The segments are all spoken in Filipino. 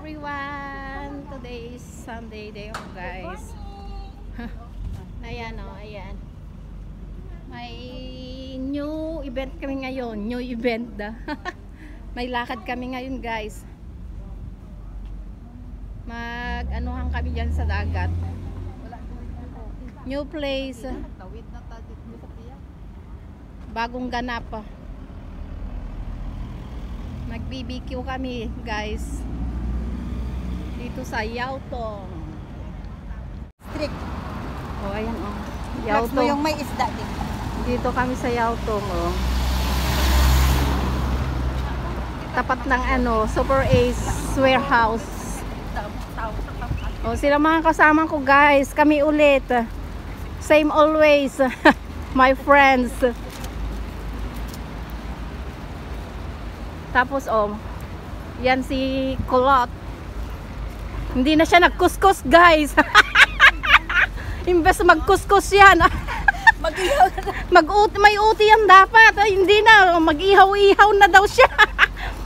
Everyone, today is Sunday day off, guys. Ayan o, ayan. May new event kami ngayon. New event da. May lakad kami ngayon, guys. Mag-anuhan kami dyan sa dagat. New place. Bagong ganap. Mag-BBQ kami, guys. Dito sa Yautong. Strict. Oh, ayan oh. Yautong. Mo yung may isda din. Dito kami sa Yautong oh. Tapat ng ano, Super Ace Warehouse. Oh, sila mga kasama ko, guys. Kami ulit. Same always. My friends. Tapos oh, yan si Kulot. Hindi na siya nagkuskus, guys. Imbes magkuskus yan. May uti yan dapat. Ay, hindi na. Mag-ihaw-ihaw na daw siya.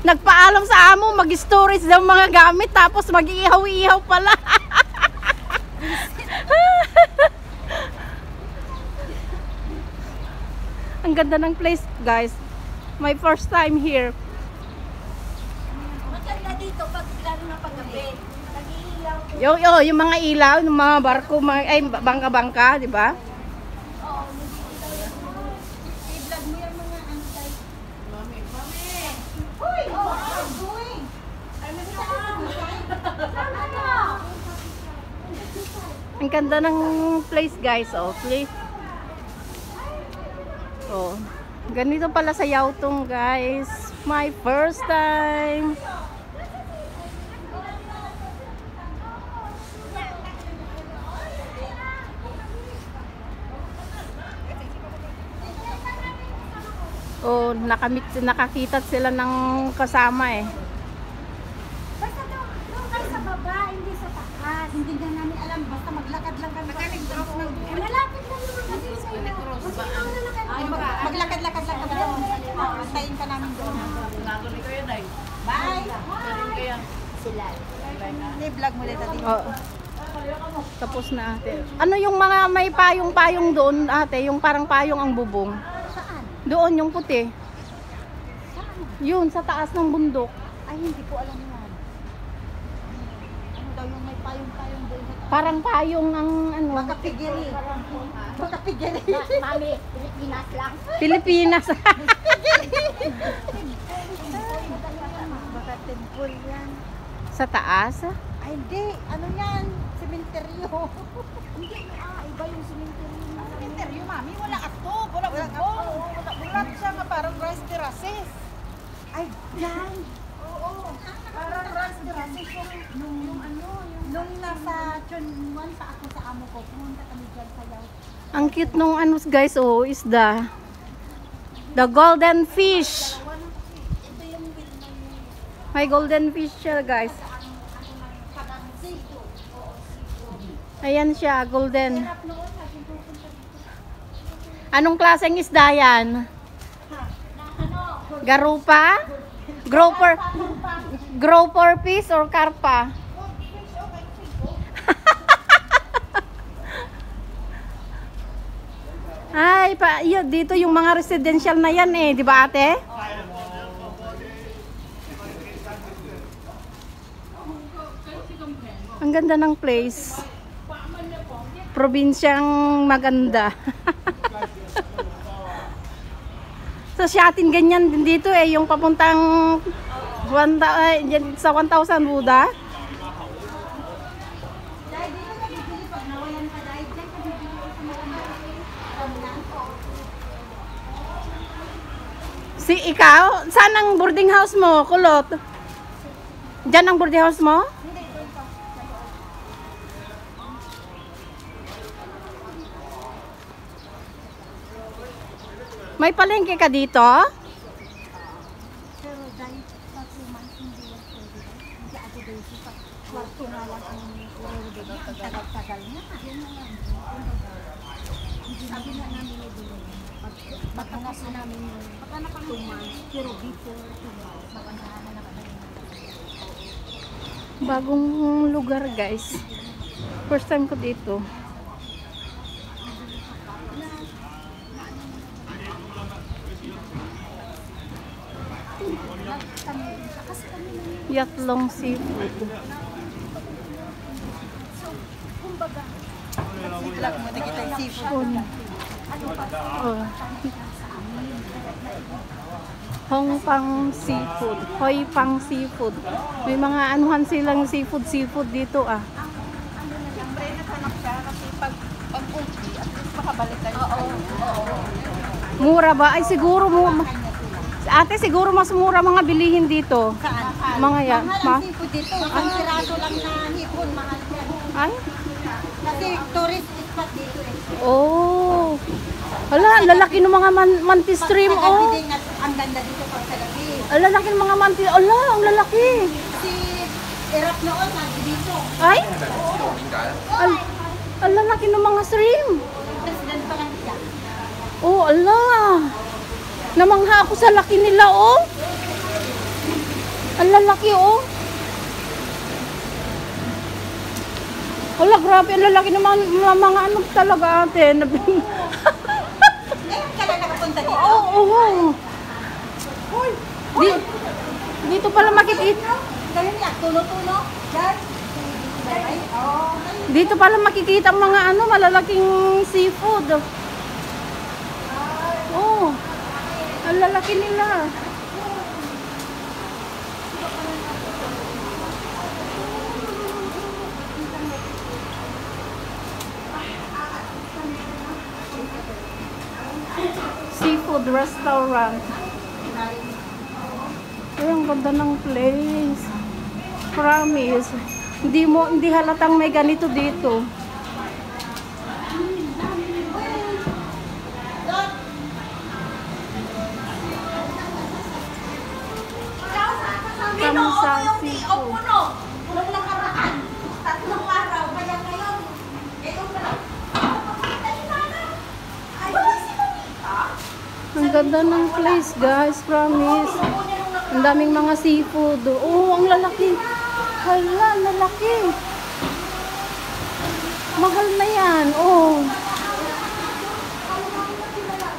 Nagpaalam sa amo, mag-storage daw mga gamit. Tapos mag-ihaw-ihaw pala. Ang ganda ng place, guys. My first time here. Maganda dito pag lalo na paggabi. Yung mga ilaw, yung mga barko, ay bangka-bangka, di ba? Oo, i-vlog mo yung mga antay. Mami. Uy! Oh, I'm doing. Ang ganda ng place, guys. Oh, place. Oh, ganito pala sa Yautong, guys. My first time. Oh, nakakita sila ng kasama eh. Basta doon kayo sa baba, hindi sa taas. Hindi na namin alam, basta maglakad lang kami. Magka-cross ng... Malapit lang naman kasi sa iyo. Maglakad-lakad lang kami doon. Antayin ka namin doon. Naguli ko yun ay. Bye! Kaya Sila. I-vlog mo ulit natin. Oo. Tapos na ate. Ano yung mga may payong-payong doon ate? Yung parang payong ang bubong. Doon yung puti. Saan? Yun, sa taas ng bundok. Ay, hindi ko alam yan. Ano daw yung may payong-payong doon? Parang payong ang ano. Makapigiri. Makapigiri. Mami, Pilipinas lang. Pilipinas. Baka temple yan. Sa taas? Ay, hindi. Ano yan? Sementeryo. Hindi, iba yung sementeryo. Sementeryo, mami. Wala ato. Wala bubong. Wala siya nga parang rice terraces. Ay, yan. Oo. Parang rice terraces yung ano. Nung nasa Chonwan pa ako sa amo ko, pumunta kami dyan sa Yautong. Ang cute nung ano guys, oh, isda. The golden fish. Ito yung will na yun. May golden fish siya, guys. Ayan siya, golden. Anong klaseng isda yan? Garupa? Grouper fish or karpa? Ay, dito yung mga residential na yan eh, di ba ate? Ang ganda ng place. Probinsyang maganda. So, siyatin ganyan din dito eh, yung papuntang sa 1,000 Buddha. Si ikaw, saan ang boarding house mo, Kulot? Diyan ang boarding house mo? May palengke ka dito? Pero dahil sa 2 months hindi yan pwede. Hindi ako dahil sa kwarto nga lang ang urero doon. Ang tagal-tagal niya. Yan na lang. Sabi nga namin ni Dilo, pagkakas namin yung 2 months, pero before 2 months, makanahan na kami. Bagong lugar guys. First time ko dito. Yatlong seafood. Vlog mo, nakita yung seafood. Oh. Hong Pang seafood. Hoi Pang seafood. May mga anuhan silang seafood dito ah. Siyempre, naghanap siya kasi pag-uwi, at least makabalik tayo. Mura ba? Ay siguro mo. Ate, siguro mas mura mga bilihin dito. Saan? Mga yan. Mahal ang seafood dito. Ang piraso lang na hipon, mahal yan. Ay? Kasi tourist spot dito eh. Oh. Hala, ang lalaki ng mga mantis stream Pag oh. gabi din, ang ganda dito pag sa gabi. Ang lalaki ng mga mantis. Ala, ang lalaki. Si Erap noon, dito. Ay? Ang lalaki ng mga stream. President pa lang siya. Oh, ala. Namangha ako sa laki nila, oh. Ang lalaki, oh. Wala, grabe. Ang lalaki naman mga ano talaga, ate. Ngayon ka na nakapunta dito. Oo. Dito pala makikita. Kaya niya, tulo-tulo. Yan. Dito pala makikita ang mga ano, malalaking seafood. Oh. Ang lalaki nila. Seafood restaurant. Ay, ang ganda ng place. Promise. Hindi halatang may ganito dito. Kamusa seafood. Puno lang karaan. 3 araw. Kaya ngayon. Ay, wala si Mamita. Ang ganda ng place, guys. Promise. Ang daming mga seafood. Oh, ang lalaki. Hala, ang lalaki. Mahal na yan. Oh.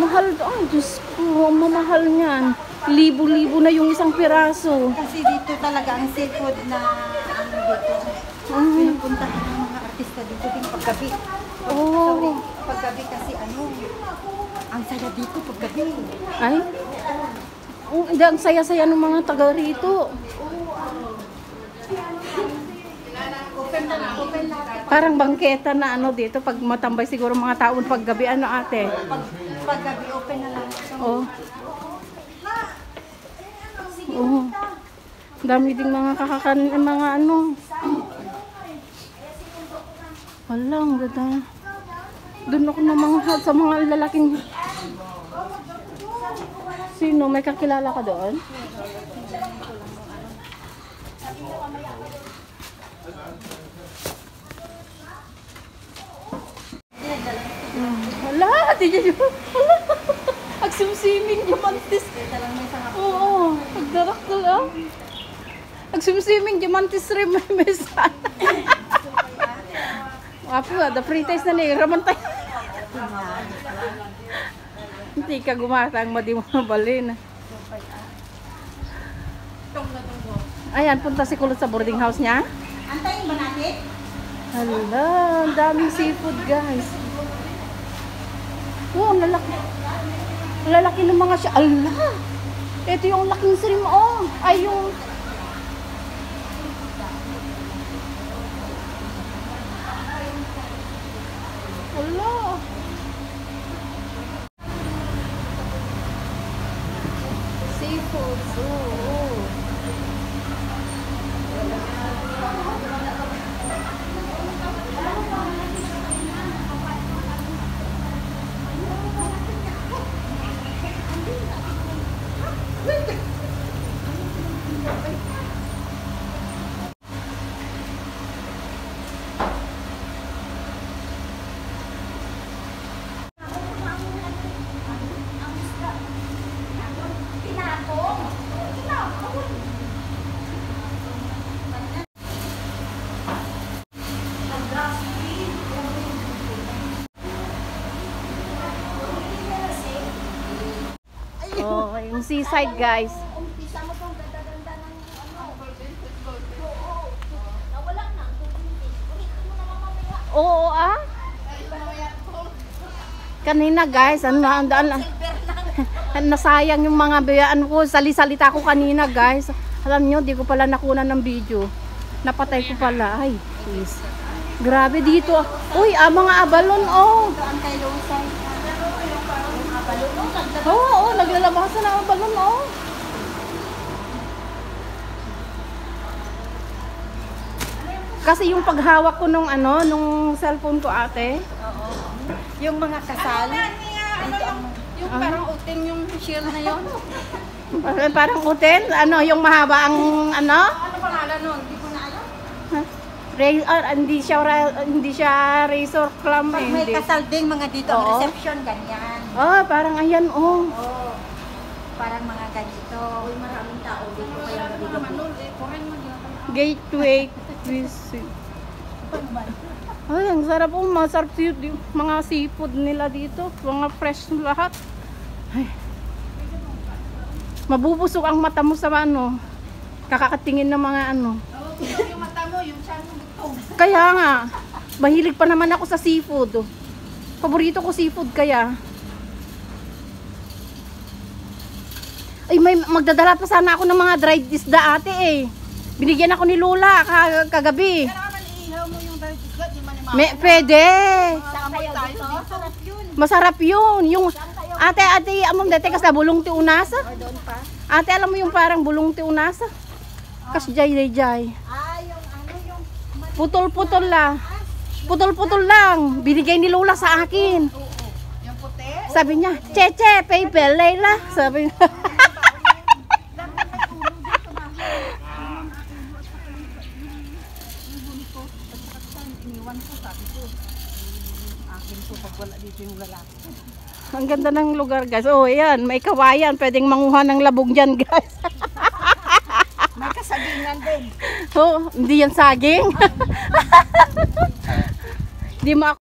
Mahal. Oh, Diyos ko. Mamahal niyan. Libo-libo na yung isang piraso. Kasi dito talaga ang seafood na ano dito. Pinupuntahan ng mga artista dito din paggabi. Oh. Sorry, paggabi kasi ano, ang saya dito paggabi. Ay? Oh, hindi, ang saya-saya ng mga taga rito. Open na natin. Parang bangketa na ano dito pag matambay siguro mga taon paggabi ano ate. Paggabi open na lang. Oh. Oh. Dami ding mga mga ano. Wala, ang ganda. Doon ako namanghal sa mga lalaking. Sino? May kakilala ka doon? Wala, di niya yun. Wala. Agsimsiming diamantis. Oo, pagdarak ko lang. Agsimsiming diamantis rin may mesa. Apo, the free taste na niya. Raman tayo. Hindi ka gumatang madi mo balin. Ayan, punta si Kulot sa boarding house niya. Antayin ba natin? Hala, ang daming seafood guys. Oh, ang lalaki. Ang lalaki ng mga siya. Ala! Ito yung laking shrimp, oh. Ay, yung... Ala! Seafood, oh. Oh, yung seaside guys. Umpisa mo pong ganda-ganda ng nawala na ang tubig. Ulitin mo naman mamaya. Oo ah. Kanina guys, nasayang yung mga bayaan ko, sali-salita ko kanina guys. Alam nyo, di ko pala nakunan ng video. Napatay ko pala. Ay, please. Grabe dito. Uy, mga abalon oh. Ang kay Lusay. Oo, naglalabasan na ang balon oh. Kasi yung paghawak ko nung nung cellphone ko ate. Yung mga kasal. Yung parang uting yung shield na yun. Parang hotel, yung mahaba ang Ano pangalan nun? Hindi ko na alam. hindi siya razor clamp Pag eh. may Hindi. kasal ding mga dito, ang Oo. reception, ganyan. Parang ayan oh. Oo. Parang mga ganito. Uy, maraming tao dito. Kaya gabi-gabi. Gateway visit. Ay, ang sarap oh, masarap yung mga seafood nila dito, mga fresh lahat. Ay. Mabubusog ang mata mo sa kakakatingin ng mga Yung mata mo, yung chan mo butong. Kaya nga, mahilig pa naman ako sa seafood. Paborito ko seafood kaya. Ay, magdadala pa sana ako ng mga dried isda ate eh. Binigyan ako ni Lola kagabi. Kaya naman iihaw mo yung dahil isda, di man ni mama. Pwede. Amoy tayo dito. Sarap yun. Masarap yun. Yung ate, amom dati kas na bulong ti unasa. Doon pa. Ate, alam mo yung parang bulong ti unasa? Kas jay. Yung Putol-putol lang. Putol-putol lang. Binigay ni Lola sa akin. Yung puti. Sabi niya, Cheche, paper, Layla. Sabi niya. Iniwan ko, sabi ko. Akin ko pag wala dito yung lalaki. Ang ganda ng lugar guys. Oh, ayan, may kawayan. Pwedeng manguha ng labong dyan guys. may kasagingan din. Oh, hindi yan saging. Hindi mo